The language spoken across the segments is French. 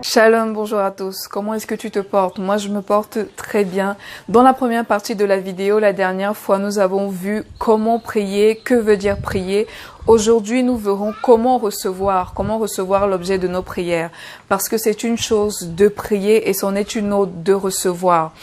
Shalom, bonjour à tous. Comment est-ce que tu te portes? Moi, je me porte très bien. Dans la première partie de la vidéo, la dernière fois, nous avons vu comment prier, que veut dire prier. Aujourd'hui, nous verrons comment recevoir l'objet de nos prières. Parce que c'est une chose de prier et c'en est une autre de recevoir.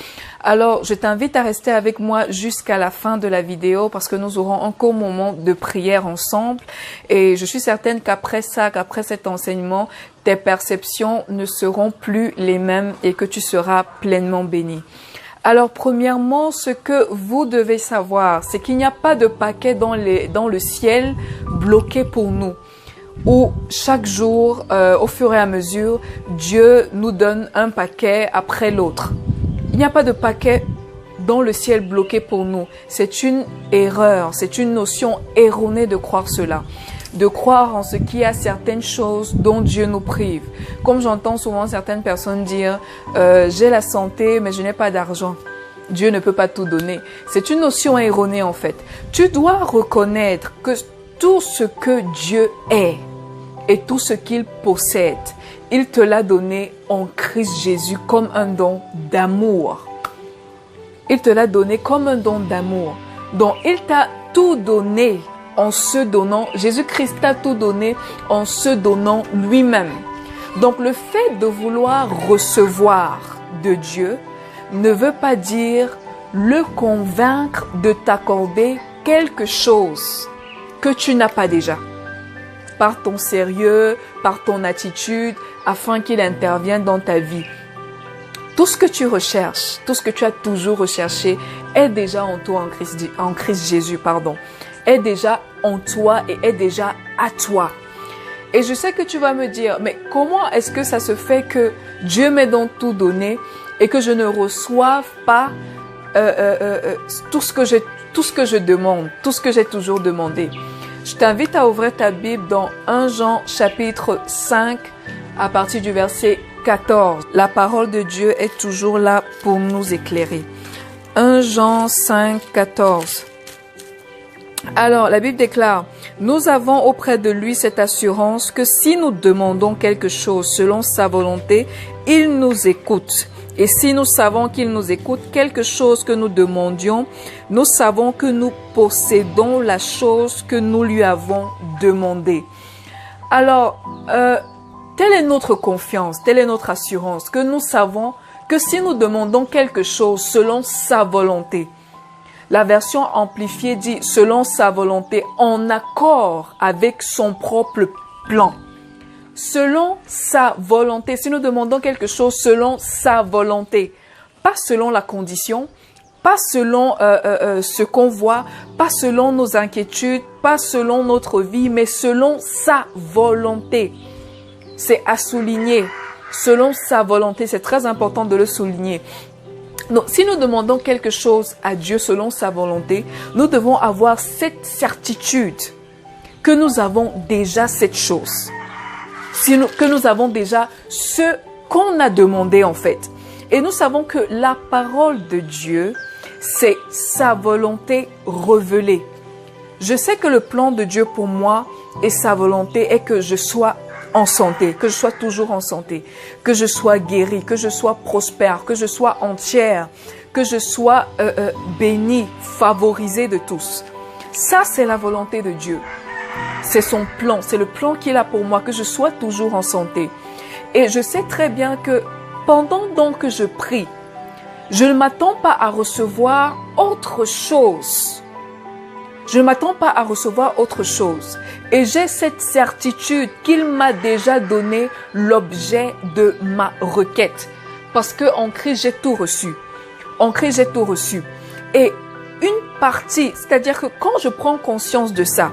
Alors, je t'invite à rester avec moi jusqu'à la fin de la vidéo parce que nous aurons encore un moment de prière ensemble. Et je suis certaine qu'après cet enseignement, tes perceptions ne seront plus les mêmes et que tu seras pleinement béni. Alors, premièrement, ce que vous devez savoir, c'est qu'il n'y a pas de paquet dans le ciel bloqué pour nous, où chaque jour, au fur et à mesure, Dieu nous donne un paquet après l'autre. Il n'y a pas de paquet dans le ciel bloqué pour nous. C'est une erreur, c'est une notion erronée de croire cela. De croire en ce qu'il y a certaines choses dont Dieu nous prive. Comme j'entends souvent certaines personnes dire j'ai la santé mais je n'ai pas d'argent. Dieu ne peut pas tout donner. C'est une notion erronée en fait. Tu dois reconnaître que tout ce que Dieu est et tout ce qu'il possède, il te l'a donné en Christ Jésus comme un don d'amour. Il te l'a donné comme un don d'amour. Donc il t'a tout donné en se donnant, Jésus-Christ t'a tout donné en se donnant lui-même. Donc le fait de vouloir recevoir de Dieu ne veut pas dire le convaincre de t'accorder quelque chose que tu n'as pas déjà. Par ton sérieux, par ton attitude, afin qu'il intervienne dans ta vie. Tout ce que tu recherches, tout ce que tu as toujours recherché est déjà en toi en Christ Jésus, est déjà en toi et est déjà à toi. Et je sais que tu vas me dire, mais comment est-ce que ça se fait que Dieu m'ait donc tout donné et que je ne reçoive pas tout ce que je demande, tout ce que j'ai toujours demandé? Je t'invite à ouvrir ta Bible dans 1 Jean chapitre 5 à partir du verset 14. La parole de Dieu est toujours là pour nous éclairer. 1 Jean 5, 14. Alors, la Bible déclare, « Nous avons auprès de lui cette assurance que si nous demandons quelque chose selon sa volonté, il nous écoute. Et si nous savons qu'il nous écoute, quelque chose que nous demandions, nous savons que nous possédons la chose que nous lui avons demandée. » Alors, telle est notre confiance, telle est notre assurance, que nous savons que si nous demandons quelque chose selon sa volonté, la version amplifiée dit « selon sa volonté, en accord avec son propre plan ». Selon sa volonté, si nous demandons quelque chose selon sa volonté, pas selon la condition, pas selon ce qu'on voit, pas selon nos inquiétudes, pas selon notre vie, mais selon sa volonté. C'est à souligner, selon sa volonté, c'est très important de le souligner. Donc, si nous demandons quelque chose à Dieu selon sa volonté, nous devons avoir cette certitude que nous avons déjà cette chose. Que nous avons déjà ce qu'on a demandé en fait. Et nous savons que la parole de Dieu, c'est sa volonté révélée. Je sais que le plan de Dieu pour moi et sa volonté est que je sois en santé, que je sois toujours en santé, que je sois guérie, que je sois prospère, que je sois entière, que je sois bénie, favorisée de tous. Ça, c'est la volonté de Dieu. C'est son plan, c'est le plan qu'il a pour moi, que je sois toujours en santé. Et je sais très bien que pendant donc que je prie, je ne m'attends pas à recevoir autre chose. Je ne m'attends pas à recevoir autre chose. Et j'ai cette certitude qu'il m'a déjà donné l'objet de ma requête. Parce qu'en Christ, j'ai tout reçu. En Christ, j'ai tout reçu. Et une partie, c'est-à-dire que quand je prends conscience de ça,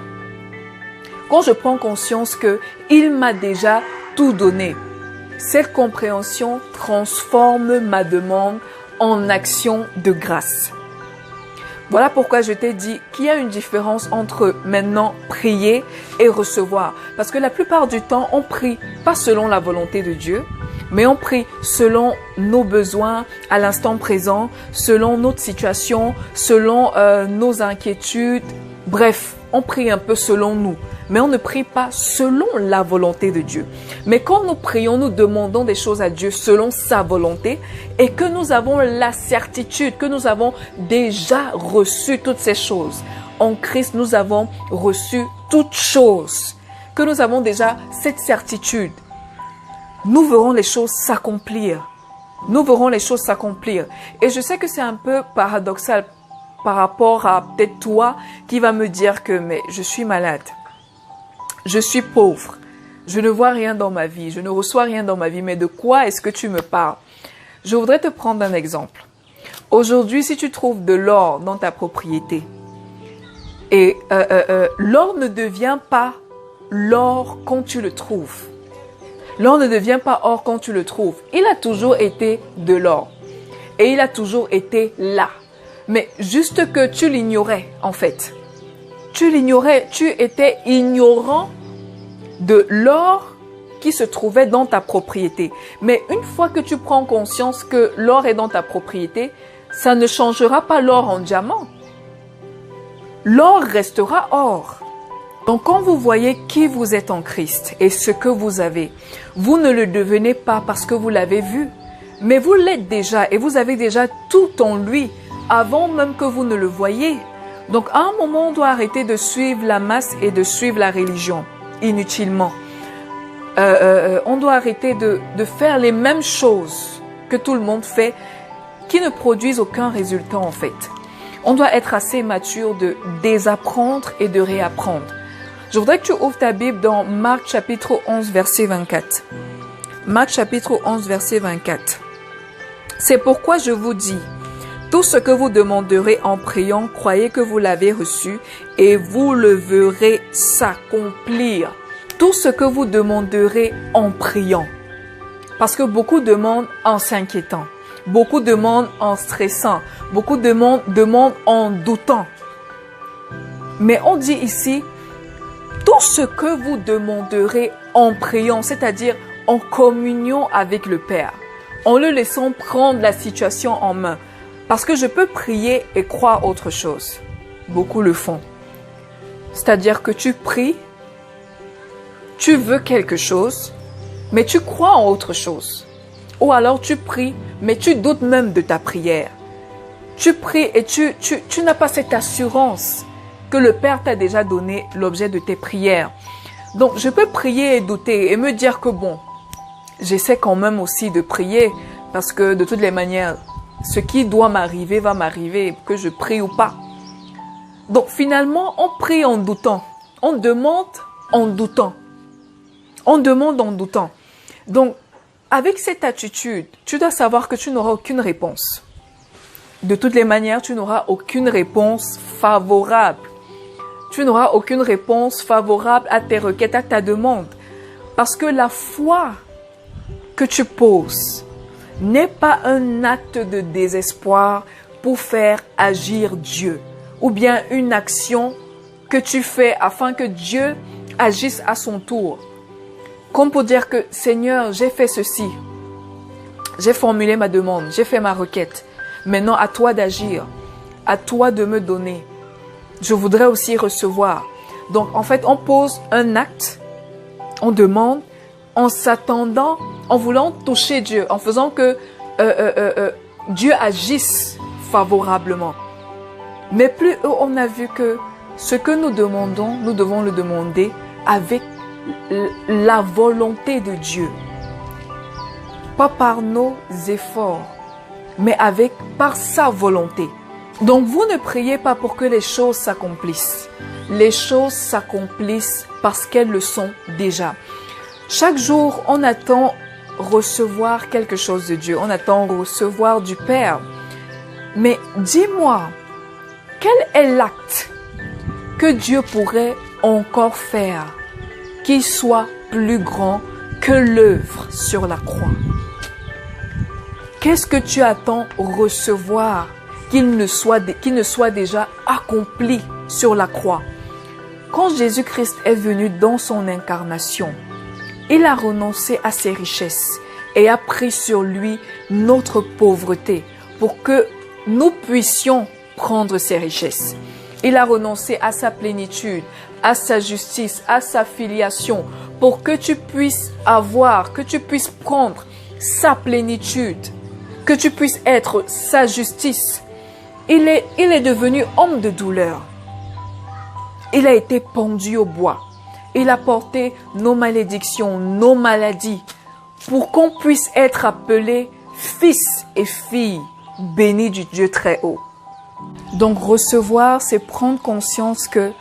quand je prends conscience qu'il m'a déjà tout donné, cette compréhension transforme ma demande en action de grâce. Voilà pourquoi je t'ai dit qu'il y a une différence entre maintenant prier et recevoir. Parce que la plupart du temps, on prie pas selon la volonté de Dieu, mais on prie selon nos besoins à l'instant présent, selon notre situation, selon nos inquiétudes. Bref, on prie un peu selon nous, mais on ne prie pas selon la volonté de Dieu. Mais quand nous prions, nous demandons des choses à Dieu selon sa volonté et que nous avons la certitude que nous avons déjà reçu toutes ces choses. En Christ, nous avons reçu toutes choses, que nous avons déjà cette certitude. Nous verrons les choses s'accomplir. Nous verrons les choses s'accomplir. Et je sais que c'est un peu paradoxal par rapport à peut-être toi qui va me dire que mais je suis malade, je suis pauvre, je ne vois rien dans ma vie, je ne reçois rien dans ma vie, mais de quoi est-ce que tu me parles? Je voudrais te prendre un exemple. Aujourd'hui, si tu trouves de l'or dans ta propriété, et l'or ne devient pas l'or quand tu le trouves. L'or ne devient pas or quand tu le trouves. Il a toujours été de l'or. Et il a toujours été là. Mais juste que tu l'ignorais, en fait. Tu l'ignorais, tu étais ignorant de l'or qui se trouvait dans ta propriété. Mais une fois que tu prends conscience que l'or est dans ta propriété, ça ne changera pas l'or en diamant. L'or restera or. Donc quand vous voyez qui vous êtes en Christ et ce que vous avez, vous ne le devenez pas parce que vous l'avez vu, mais vous l'êtes déjà et vous avez déjà tout en lui avant même que vous ne le voyiez. Donc à un moment, on doit arrêter de suivre la masse et de suivre la religion inutilement. On doit arrêter de faire les mêmes choses que tout le monde fait qui ne produisent aucun résultat en fait. On doit être assez mature de désapprendre et de réapprendre. Je voudrais que tu ouvres ta Bible dans Marc chapitre 11, verset 24. Marc chapitre 11, verset 24. C'est pourquoi je vous dis, tout ce que vous demanderez en priant, croyez que vous l'avez reçu et vous le verrez s'accomplir. Tout ce que vous demanderez en priant. Parce que beaucoup demandent en s'inquiétant. Beaucoup demandent en stressant. Beaucoup demandent en doutant. Mais on dit ici, tout ce que vous demanderez en priant, c'est-à-dire en communion avec le Père, en le laissant prendre la situation en main. Parce que je peux prier et croire autre chose. Beaucoup le font. C'est-à-dire que tu pries, tu veux quelque chose, mais tu crois en autre chose. Ou alors tu pries, mais tu doutes même de ta prière. Tu pries et tu n'as pas cette assurance que le Père t'a déjà donné l'objet de tes prières. Donc, je peux prier et douter et me dire que bon, j'essaie quand même aussi de prier parce que de toutes les manières, ce qui doit m'arriver va m'arriver, que je prie ou pas. Donc, finalement, on prie en doutant. On demande en doutant. On demande en doutant. Donc, avec cette attitude, tu dois savoir que tu n'auras aucune réponse. De toutes les manières, tu n'auras aucune réponse favorable. Tu n'auras aucune réponse favorable à tes requêtes, à ta demande. Parce que la foi que tu poses n'est pas un acte de désespoir pour faire agir Dieu. Ou bien une action que tu fais afin que Dieu agisse à son tour. Comme pour dire que Seigneur, j'ai fait ceci. J'ai formulé ma demande, j'ai fait ma requête. Maintenant, à toi d'agir, à toi de me donner. Je voudrais aussi recevoir. Donc, en fait, on pose un acte, on demande, en s'attendant, en voulant toucher Dieu, en faisant que Dieu agisse favorablement. Mais plus on a vu que ce que nous demandons, nous devons le demander avec la volonté de Dieu. Pas par nos efforts, mais par sa volonté. Donc vous ne priez pas pour que les choses s'accomplissent. Les choses s'accomplissent parce qu'elles le sont déjà. Chaque jour, on attend recevoir quelque chose de Dieu. On attend recevoir du Père. Mais dis-moi, quel est l'acte que Dieu pourrait encore faire qui soit plus grand que l'œuvre sur la croix? Qu'est-ce que tu attends recevoir qui ne soit déjà accompli sur la croix? Quand Jésus-Christ est venu dans son incarnation, il a renoncé à ses richesses et a pris sur lui notre pauvreté pour que nous puissions prendre ses richesses. Il a renoncé à sa plénitude, à sa justice, à sa filiation, pour que tu puisses avoir, que tu puisses prendre sa plénitude, que tu puisses être sa justice. Il est devenu homme de douleur. Il a été pendu au bois. Il a porté nos malédictions, nos maladies, pour qu'on puisse être appelé fils et filles bénis du Dieu très haut. Donc recevoir, c'est prendre conscience que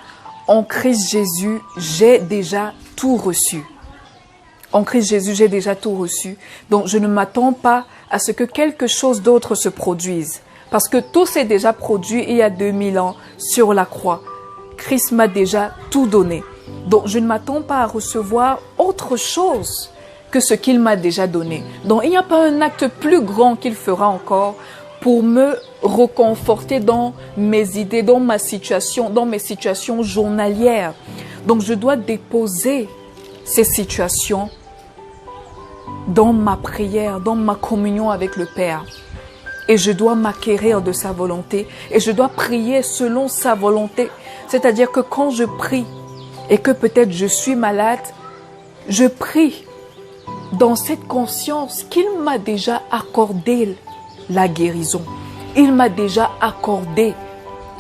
en Christ Jésus, j'ai déjà tout reçu. En Christ Jésus, j'ai déjà tout reçu. Donc je ne m'attends pas à ce que quelque chose d'autre se produise. Parce que tout s'est déjà produit il y a 2000 ans sur la croix. Christ m'a déjà tout donné. Donc je ne m'attends pas à recevoir autre chose que ce qu'il m'a déjà donné. Donc il n'y a pas un acte plus grand qu'il fera encore pour me reconforter dans mes idées, dans ma situation, dans mes situations journalières. Donc je dois déposer ces situations dans ma prière, dans ma communion avec le Père. Et je dois m'acquérir de sa volonté et je dois prier selon sa volonté. C'est-à-dire que quand je prie et que peut-être je suis malade, je prie dans cette conscience qu'il m'a déjà accordé la guérison. Il m'a déjà accordé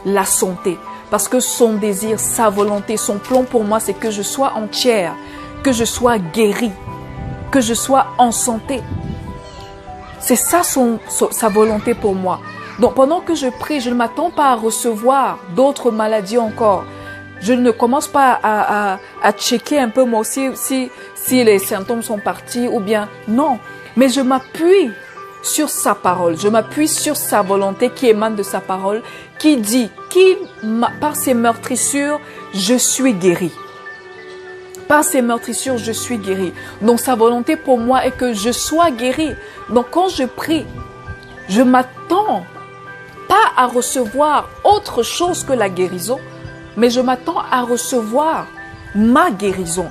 la santé. Parce que son désir, sa volonté, son plan pour moi, c'est que je sois entière, que je sois guérie, que je sois en santé. C'est ça sa volonté pour moi. Donc pendant que je prie, je ne m'attends pas à recevoir d'autres maladies encore. Je ne commence pas à checker un peu moi aussi si les symptômes sont partis ou bien non. Mais je m'appuie sur sa parole. Je m'appuie sur sa volonté qui émane de sa parole, qui dit, par ses meurtrissures, je suis guéri. Par ses meurtrissures, je suis guéri. Donc sa volonté pour moi est que je sois guéri. Donc quand je prie, je m'attends pas à recevoir autre chose que la guérison, mais je m'attends à recevoir ma guérison.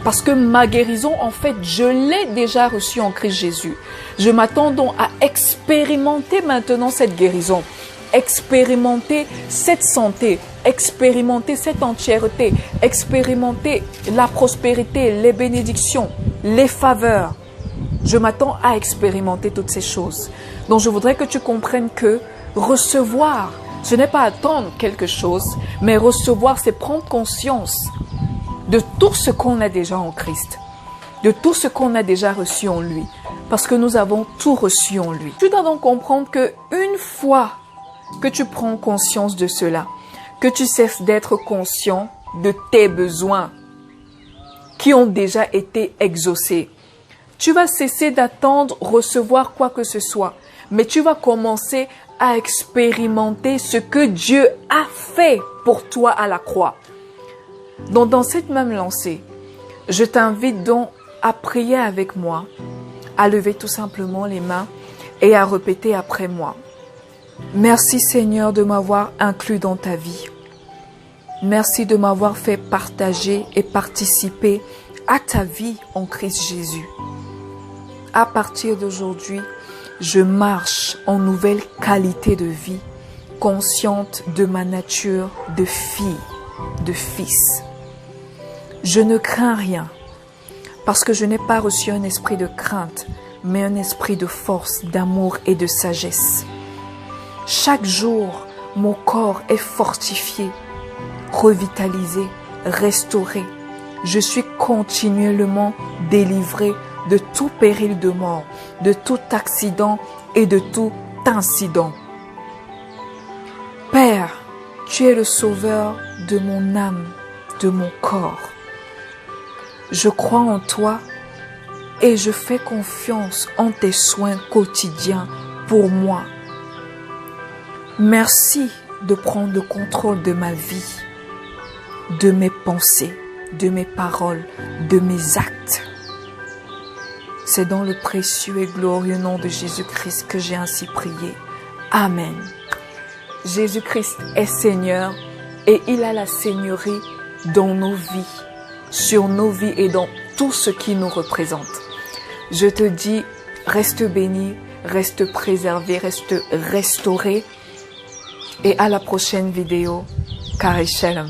Parce que ma guérison, en fait, je l'ai déjà reçue en Christ Jésus. Je m'attends donc à expérimenter maintenant cette guérison, expérimenter cette santé, expérimenter cette entièreté, expérimenter la prospérité, les bénédictions, les faveurs. Je m'attends à expérimenter toutes ces choses. Donc, je voudrais que tu comprennes que recevoir, ce n'est pas attendre quelque chose, mais recevoir, c'est prendre conscience de tout ce qu'on a déjà en Christ, de tout ce qu'on a déjà reçu en lui, parce que nous avons tout reçu en lui. Tu dois donc comprendre que une fois que tu prends conscience de cela, que tu cesses d'être conscient de tes besoins qui ont déjà été exaucés, tu vas cesser d'attendre recevoir quoi que ce soit, mais tu vas commencer à expérimenter ce que Dieu a fait pour toi à la croix. Donc dans cette même lancée, je t'invite donc à prier avec moi, à lever tout simplement les mains et à répéter après moi. Merci Seigneur de m'avoir inclus dans ta vie. Merci de m'avoir fait partager et participer à ta vie en Christ Jésus. À partir d'aujourd'hui, je marche en nouvelle qualité de vie, consciente de ma nature de fille, de fils. Je ne crains rien, parce que je n'ai pas reçu un esprit de crainte, mais un esprit de force, d'amour et de sagesse. Chaque jour, mon corps est fortifié, revitalisé, restauré. Je suis continuellement délivré de tout péril de mort, de tout accident et de tout incident. Père, tu es le sauveur de mon âme, de mon corps. Je crois en toi et je fais confiance en tes soins quotidiens pour moi. Merci de prendre le contrôle de ma vie, de mes pensées, de mes paroles, de mes actes. C'est dans le précieux et glorieux nom de Jésus-Christ que j'ai ainsi prié. Amen. Jésus-Christ est Seigneur et il a la seigneurie dans nos vies, sur nos vies et dans tout ce qui nous représente. Je te dis Reste béni, reste préservé, reste restauré. Et à la prochaine vidéo. Car Shalom.